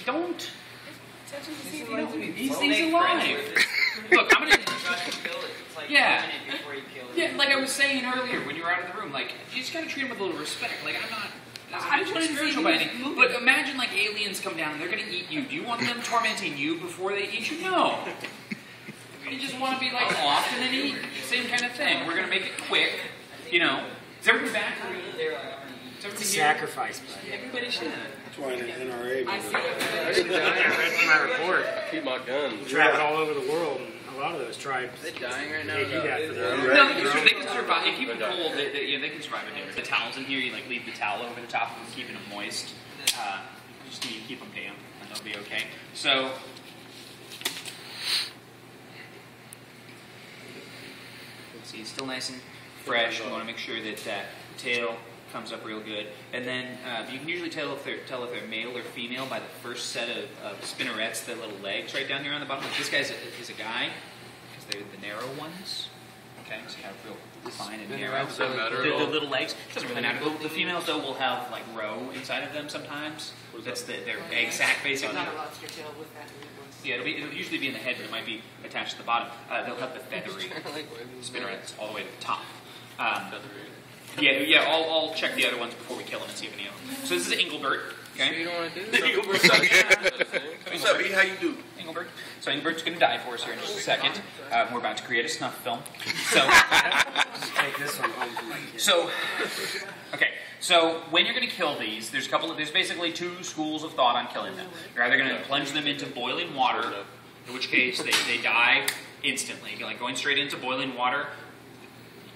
Don't. He's alive. Look, I'm gonna. Yeah. Yeah, like I was saying earlier when you were out of the room, like you just gotta treat him with a little respect. Like I'm not. I just want to spiritual by anything. But imagine like aliens come down and they're gonna eat you. Do you want them tormenting you before they eat you? No. You just want to be like off and then eat. Same kind of thing. We're gonna make it quick. You know. Is everybody back? It's a sacrifice, buddy. Everybody should. That's why in the NRA. I read from my report. Keep my gun. Travel all over the world. A lot of those tribes. Are they dying right now? They do that for their own. No, they can survive. If you keep them cold, they can survive in here. The towels in here, you like leave the towel over the top of them, keeping them moist. You just need to keep them damp, and they'll be okay. So, let's see, it's still nice and fresh. We want to make sure that the tail comes up real good. And then you can usually tell if they're male or female by the first set of spinnerets, the little legs right down here on the bottom. Like this guy is a guy, because they're the narrow ones. Okay, so you have real fine and narrow. So the little legs doesn't really matter. The females though will have like row inside of them sometimes. That's their egg sac basically. Not a lobster tail with that. Yeah, it'll usually be in the head, but it might be attached to the bottom. They'll have the feathery spinnerets all the way to the top. Yeah. I'll check the other ones before we kill them and see if any of them. So this is Engelbert. Okay. So you don't want to do this? What's up, E? How you do? Engelbert. So Engelbert's going to die for us here in just a second. We're about to create a snuff film. So, Take this one home for my kids. okay. So when you're going to kill these, there's basically two schools of thought on killing them. You're either going to plunge them into boiling water, in which case they die instantly. Like going straight into boiling water.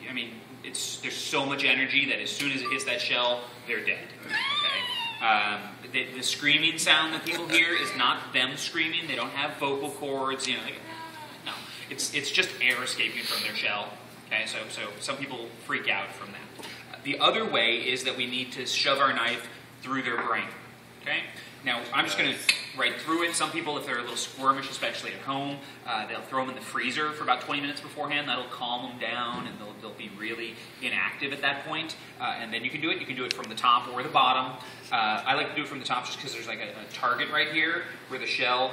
I mean, there's so much energy that as soon as it hits that shell, they're dead. Okay. The screaming sound that people hear is not them screaming. They don't have vocal cords. You know, no. It's just air escaping from their shell. Okay. So some people freak out from that. The other way is that we need to shove our knife through their brain. Okay. Now, I'm just going to right through it. Some people, if they're a little squirmish, especially at home, they'll throw them in the freezer for about 20 minutes beforehand. That'll calm them down, and they'll be really inactive at that point. And then you can do it. You can do it from the top or the bottom. I like to do it from the top just because there's like a target right here where the shell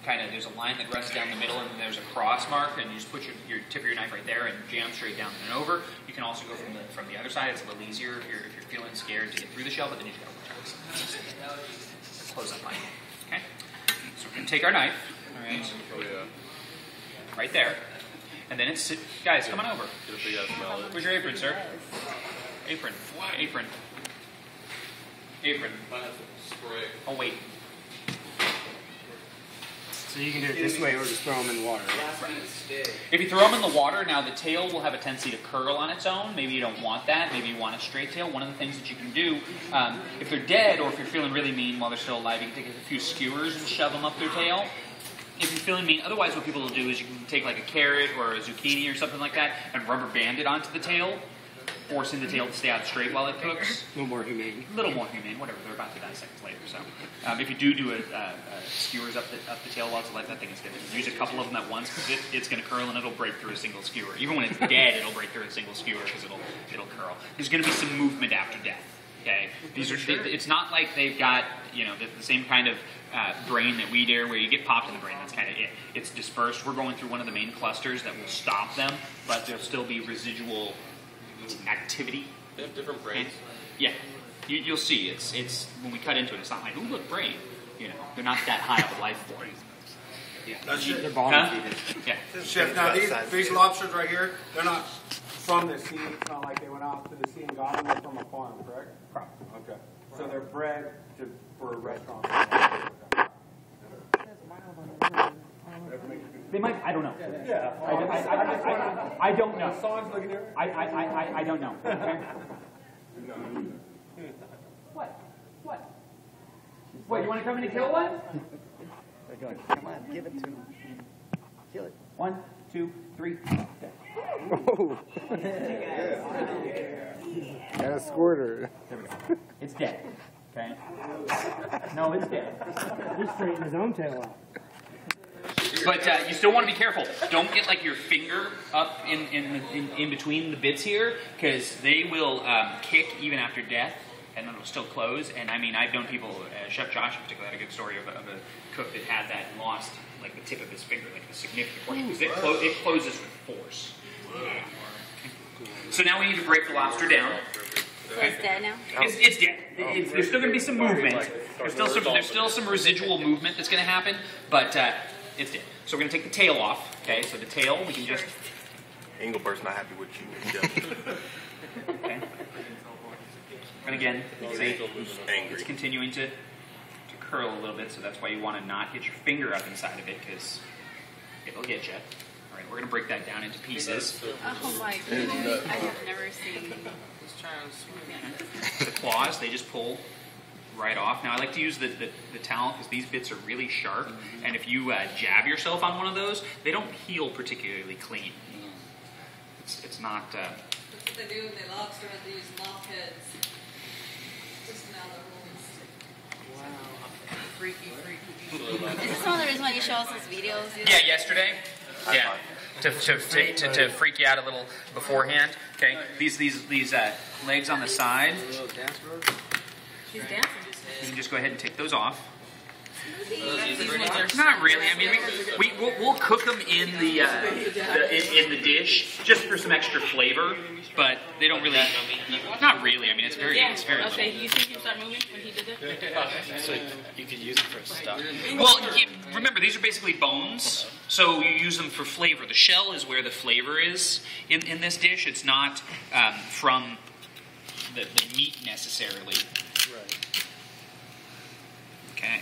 there's a line that runs down the middle, and then there's a cross mark, and you just put your tip of your knife right there and jam straight down and over. You can also go from the other side. It's a little easier if you're feeling scared to get through the shell, but then you just got to watch out. Close that line. Okay. So we're going to take our knife, all right? Oh, yeah. Right there. And then it's... Guys, come on over. Get a big ass smell. Where's your apron, sir? Apron. Apron. Apron. Spray. Oh, wait. So you can do it this way or just throw them in the water. If you throw them in the water, now the tail will have a tendency to curl on its own. Maybe you don't want that. Maybe you want a straight tail. One of the things that you can do, if they're dead or if you're feeling really mean while they're still alive, you can take a few skewers and shove them up their tail. If you're feeling mean, otherwise what people will do is you can take like a carrot or a zucchini or something like that and rubber band it onto the tail, forcing the tail to stay out straight while it cooks. A little more humane. A little more humane, whatever. They're about to die seconds later. So, if you do a skewers up the tail while it's alive, that thing is good. Use a couple of them at once because it's going to curl and it'll break through a single skewer. Even when it's dead, it'll break through a single skewer because it'll curl. There's going to be some movement after death. Okay, it's not like they've got the same kind of brain that we do, where you get popped in the brain. That's kind of it. It's dispersed. We're going through one of the main clusters that will stop them, but there'll still be residual activity. They have different brains. Yeah, you'll see. It's when we cut into it, it's not like, ooh, look, brain. They're not that high of a life form. Yeah, they're bottom feeders. Yeah. Chef, now these lobsters right here, they're not from the sea. It's not like they went out to the sea and got them. They're from a farm, correct? Okay. So they're bred for restaurants. They might. I don't know. Yeah. I don't know. Songs looking here. I don't know. Okay? What? What? You want to come in and kill one? They're going, come on, give it to him. Kill it. 1, 2, 3. Oh. Got a squirter. There we go. It's dead. Okay. No, it's dead. He's straightening his own tail out. But you still want to be careful. Don't get like your finger up in between the bits here, because they will kick even after death. and then it'll still close. And I mean, I've known people, Chef Josh in particular had a good story of a cook that had that and lost like the tip of his finger, like a significant portion, because it closes with force. So now we need to break the lobster down. So it's dead now? It's dead. There's still going to be some movement. There's still some residual movement that's going to happen, but it's dead. So we're going to take the tail off. Okay, so the tail we can just. Engelbert's not happy with you. Okay. And again, see, Angry. it's continuing to curl a little bit, so that's why you want to not get your finger up inside of it, because it'll get you. All right, we're going to break that down into pieces. Oh my goodness. I have never seen. The claws, they just pull right off. Now I like to use the towel because these bits are really sharp, and if you jab yourself on one of those, they don't heal particularly clean. It's not... That's what they do with the lobster, they use mop heads. Just now the rules. Wow. Freaky. Is this one of the reasons why you show us these videos? Yeah, yesterday. Yeah, to freak you out a little beforehand. Okay, these legs on the side. She's dancing. You can just go ahead and take those off. Not really. I mean, we'll cook them in the dish just for some extra flavor, but they don't really. Not really. I mean, it's very. Okay, you think you start moving when he did it? So you could use it for stuff. Well, remember these are basically bones, so you use them for flavor. The shell is where the flavor is in this dish. It's not from the meat necessarily. Right. Okay.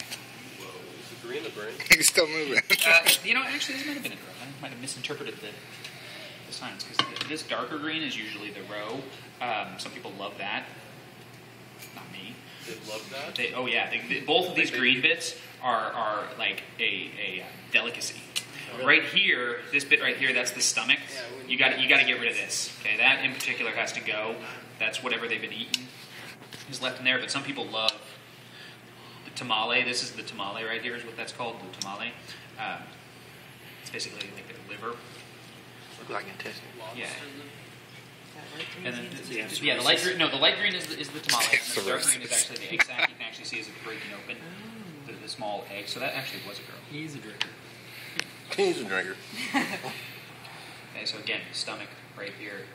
Whoa, is the green the brain? He's still moving. Actually, this might have been a row. I might have misinterpreted the signs, because this darker green is usually the row. Some people love that. Not me. They love that? Oh yeah, both of these green bits are like a delicacy. Really? Right here, this bit right here, that's the stomach. You got to get rid of this. Okay, that in particular has to go. That's whatever they've been eating is left in there. But some people love the tamale. This is the tamale right here, is what that's called, the tamale. It's basically like the liver. Look like intestine. Yeah. And then the light green. No, the light green is the tamale. And the dark green is actually the egg sac. You can actually see as it's breaking open the small egg. So that actually was a girl. He's a drinker. He's a drinker. Okay, so again, stomach right here.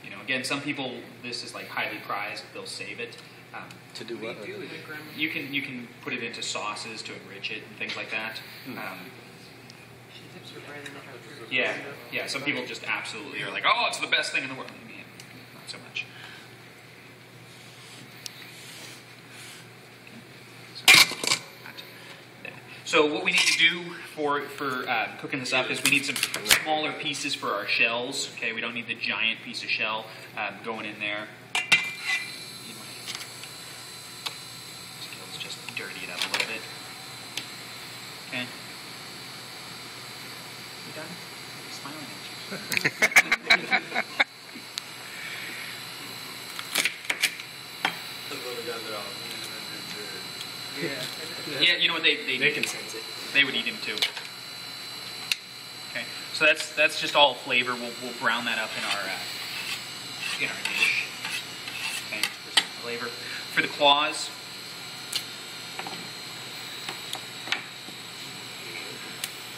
You know, again, some people, this is like highly prized. They'll save it. To do what? You can put it into sauces to enrich it and things like that. Yeah. Some people just absolutely are like, oh, it's the best thing in the world. Yeah, not so much. So what we need to do for cooking this up is we need some smaller pieces for our shells. Okay, we don't need the giant piece of shell going in there. Let's just dirty it up a little bit. Okay. You done? I'm smiling at you. Yeah, you know what they can sense it. They would eat him too. Okay, so that's just all flavor. We'll brown that up in our dish. Okay, for some flavor. For the claws,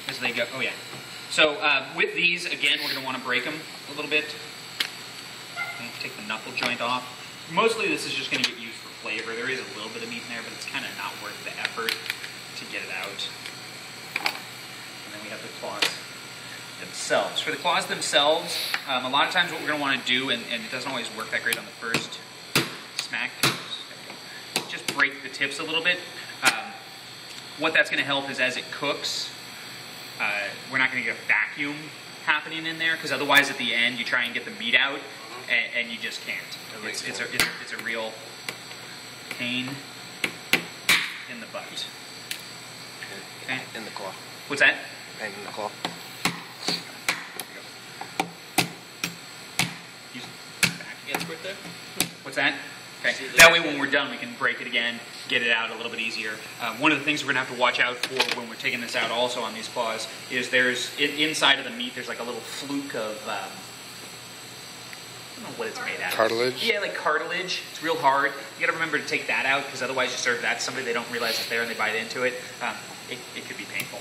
as they go. Oh yeah. So with these, again, we're going to want to break them a little bit. Okay, take the knuckle joint off. Mostly, this is just going to get used for flavor. There is a little bit of meat in there, but it's kind of not worth the effort to get it out. And then we have the claws themselves. For the claws themselves, a lot of times what we're going to want to do, and it doesn't always work that great on the first smack, just break the tips a little bit. What that's going to help is as it cooks, we're not going to get a vacuum happening in there, because otherwise at the end you try and get the meat out, and you just can't. It's a real pain in the butt. Okay. In the claw. What's that? Pain in the claw. What's that? Okay. That way, when we're done, we can break it again, get it out a little bit easier. One of the things we're gonna have to watch out for when we're taking this out, also on these claws, is there's inside of the meat. There's like a little fluke of I don't know what it's made out of. Cartilage? Yeah, like cartilage. It's real hard. You gotta remember to take that out, because otherwise you serve that to somebody, they don't realize it's there and they bite into it. It could be painful.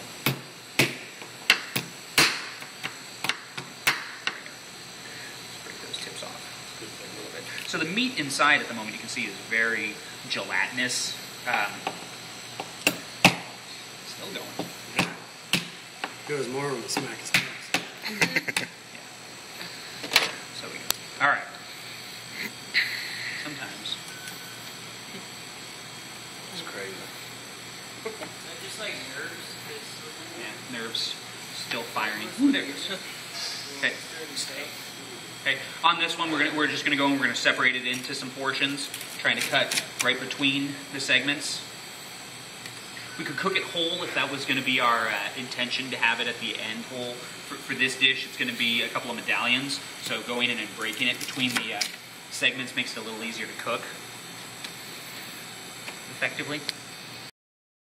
So the meat inside at the moment, you can see, is very gelatinous. Still going. Goes more when the smack is next. Yeah. So we go. All right. Sometimes. It's crazy. Is that just like nerves? Yeah, nerves still firing. Ooh, there it is. Okay. Okay. On this one, we're just gonna go and we're gonna separate it into some portions, trying to cut right between the segments. We could cook it whole if that was going to be our intention, to have it at the end whole. For this dish, it's going to be a couple of medallions. So going in and breaking it between the segments makes it a little easier to cook effectively.